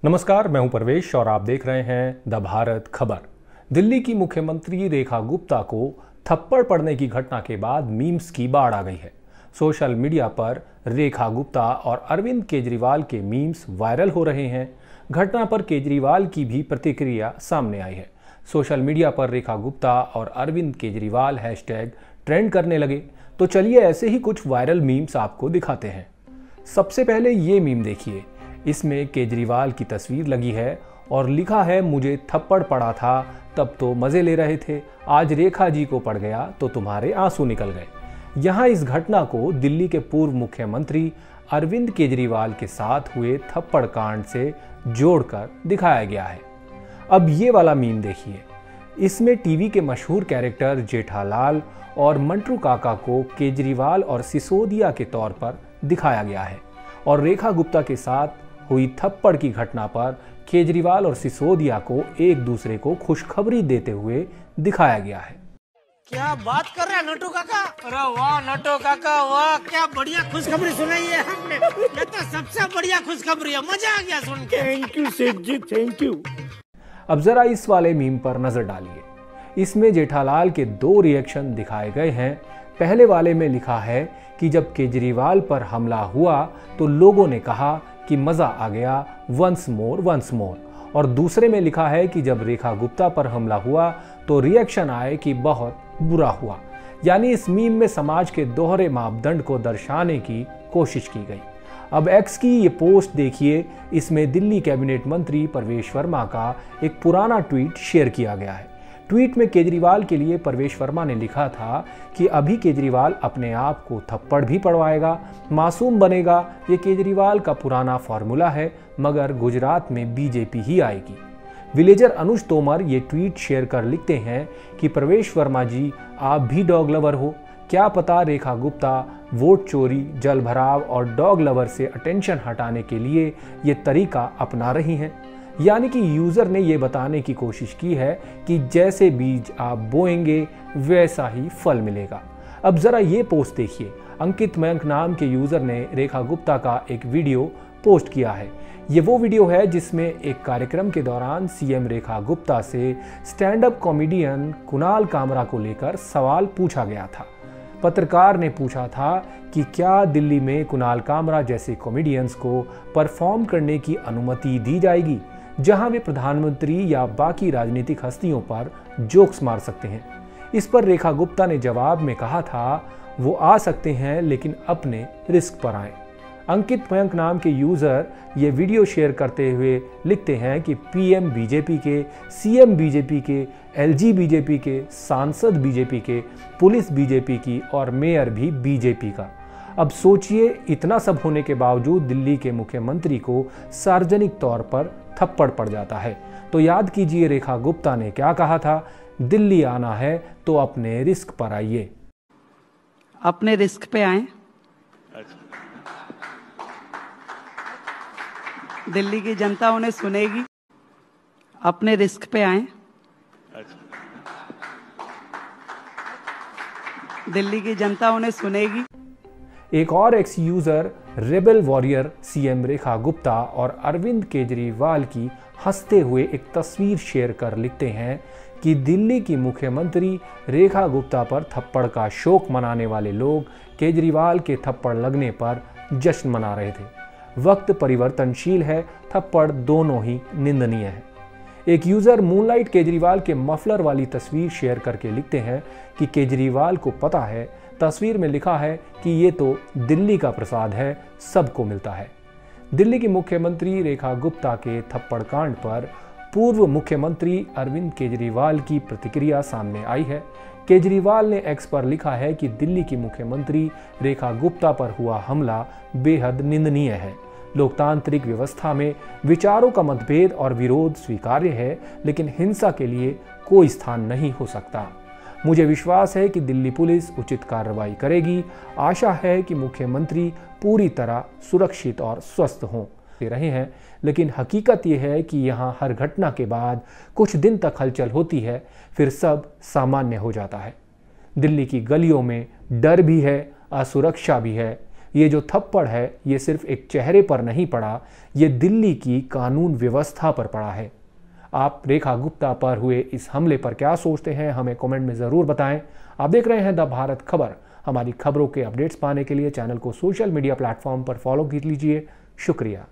नमस्कार, मैं हूं परवेश और आप देख रहे हैं द भारत खबर। दिल्ली की मुख्यमंत्री रेखा गुप्ता को थप्पड़ पड़ने की घटना के बाद मीम्स की बाढ़ आ गई है। सोशल मीडिया पर रेखा गुप्ता और अरविंद केजरीवाल के मीम्स वायरल हो रहे हैं। घटना पर केजरीवाल की भी प्रतिक्रिया सामने आई है। सोशल मीडिया पर रेखा गुप्ता और अरविंद केजरीवाल हैशटैग ट्रेंड करने लगे। तो चलिए ऐसे ही कुछ वायरल मीम्स आपको दिखाते हैं। सबसे पहले ये मीम देखिए। इसमें केजरीवाल की तस्वीर लगी है और लिखा है, मुझे थप्पड़ पड़ा था तब तो मजे ले रहे थे, आज रेखा जी को पड़ गया तो तुम्हारे आंसू निकल गए। यहाँ इस घटना को दिल्ली के पूर्व मुख्यमंत्री अरविंद केजरीवाल के साथ हुए थप्पड़ कांड से जोड़कर दिखाया गया है। अब ये वाला मीम देखिए। इसमें टीवी के मशहूर कैरेक्टर जेठालाल और मंटू काका को केजरीवाल और सिसोदिया के तौर पर दिखाया गया है और रेखा गुप्ता के साथ हुई थप्पड़ की घटना पर केजरीवाल और सिसोदिया को एक दूसरे को खुशखबरी देते हुए दिखाया गया है। क्या बात कर रहे हैं नटू काका? अरे वाह नटू काका वाह, क्या बढ़िया खुशखबरी सुनाई है हमने। ये तो सबसे बढ़िया खुशखबरी है, मजा आ गया सुन के। थैंक यू सेठ जी, थैंक यू। अब जरा इस वाले मीम पर नजर डालिए। इसमें जेठालाल के दो रिएक्शन दिखाए गए हैं। पहले वाले में लिखा है कि जब केजरीवाल पर हमला हुआ तो लोगों ने कहा कि मजा आ गया, वंस मोर, और दूसरे में लिखा है कि जब रेखा गुप्ता पर हमला हुआ तो रिएक्शन आए कि बहुत बुरा हुआ। यानी इस मीम में समाज के दोहरे मापदंड को दर्शाने की कोशिश की गई। अब एक्स की ये पोस्ट देखिए। इसमें दिल्ली कैबिनेट मंत्री परवेश वर्मा का एक पुराना ट्वीट शेयर किया गया है। ट्वीट में केजरीवाल के लिए परवेश वर्मा ने लिखा था कि अभी केजरीवाल अपने आप को थप्पड़ भी पड़वाएगा, मासूम बनेगा। ये केजरीवाल का पुराना फॉर्मूला है, मगर गुजरात में बीजेपी ही आएगी। विलेजर अनुज तोमर ये ट्वीट शेयर कर लिखते हैं कि परवेश वर्मा जी, आप भी डॉग लवर हो। क्या पता रेखा गुप्ता वोट चोरी, जल भराव और डॉग लवर से अटेंशन हटाने के लिए ये तरीका अपना रही हैं। यानी कि यूजर ने यह बताने की कोशिश की है कि जैसे बीज आप बोएंगे वैसा ही फल मिलेगा। अब जरा ये पोस्ट देखिए। अंकित मयंक नाम के यूजर ने रेखा गुप्ता का एक वीडियो पोस्ट किया है। ये वो वीडियो है जिसमें एक कार्यक्रम के दौरान सीएम रेखा गुप्ता से stand up comedian Kunal Kamra को लेकर सवाल पूछा गया था। पत्रकार ने पूछा था कि क्या दिल्ली में कुणाल कामरा जैसे कॉमेडियंस को परफॉर्म करने की अनुमति दी जाएगी, जहां वे प्रधानमंत्री या बाकी राजनीतिक हस्तियों पर जोक्स मार सकते हैं। इस पर रेखा गुप्ता ने जवाब में कहा था, वो आ सकते हैं लेकिन अपने रिस्क पर आए। अंकित मयंक नाम के यूजर ये वीडियो शेयर करते हुए लिखते हैं कि पीएम बीजेपी के, सीएम बीजेपी के, एलजी बीजेपी के, सांसद बीजेपी के, पुलिस बीजेपी की और मेयर भी बीजेपी का। अब सोचिए, इतना सब होने के बावजूद दिल्ली के मुख्यमंत्री को सार्वजनिक तौर पर थप्पड़ पड़ जाता है। तो याद कीजिए रेखा गुप्ता ने क्या कहा था, दिल्ली आना है तो अपने रिस्क पर आइए। अपने रिस्क पे आए। दिल्ली की जनता उन्हें सुनेगी। अपने रिस्क पे आए। दिल्ली की जनता उन्हें सुनेगी। एक और X user rebel warrior CM Rekha Gupta और अरविंद केजरीवाल की हंसते हुए एक तस्वीर शेयर कर लिखते हैं कि दिल्ली की मुख्यमंत्री रेखा गुप्ता पर थप्पड़ का शोक मनाने वाले लोग केजरीवाल के थप्पड़ लगने पर जश्न मना रहे थे। वक्त परिवर्तनशील है, थप्पड़ दोनों ही निंदनीय है। एक यूजर मूनलाइट केजरीवाल के मफलर वाली तस्वीर शेयर करके लिखते हैं कि केजरीवाल को पता है, तस्वीर में लिखा है कि ये तो दिल्ली का प्रसाद है, सबको मिलता है। दिल्ली की मुख्यमंत्री रेखा गुप्ता के थप्पड़ कांड पर पूर्व मुख्यमंत्री अरविंद केजरीवाल की प्रतिक्रिया सामने आई है। केजरीवाल ने एक्स पर लिखा है कि दिल्ली की मुख्यमंत्री रेखा गुप्ता पर हुआ हमला बेहद निंदनीय है। लोकतांत्रिक व्यवस्था में विचारों का मतभेद और विरोध स्वीकार्य है, लेकिन हिंसा के लिए कोई स्थान नहीं हो सकता। मुझे विश्वास है कि दिल्ली पुलिस उचित कार्रवाई करेगी। आशा है कि मुख्यमंत्री पूरी तरह सुरक्षित और स्वस्थ हों रहे हैं, लेकिन हकीकत यह है कि यहाँ हर घटना के बाद कुछ दिन तक हलचल होती है, फिर सब सामान्य हो जाता है। दिल्ली की गलियों में डर भी है, असुरक्षा भी है। ये जो थप्पड़ है ये सिर्फ एक चेहरे पर नहीं पड़ा, ये दिल्ली की कानून व्यवस्था पर पड़ा है। आप रेखा गुप्ता पर हुए इस हमले पर क्या सोचते हैं, हमें कमेंट में ज़रूर बताएं। आप देख रहे हैं द भारत खबर। हमारी खबरों के अपडेट्स पाने के लिए चैनल को सोशल मीडिया प्लेटफॉर्म पर फॉलो कर लीजिए। शुक्रिया।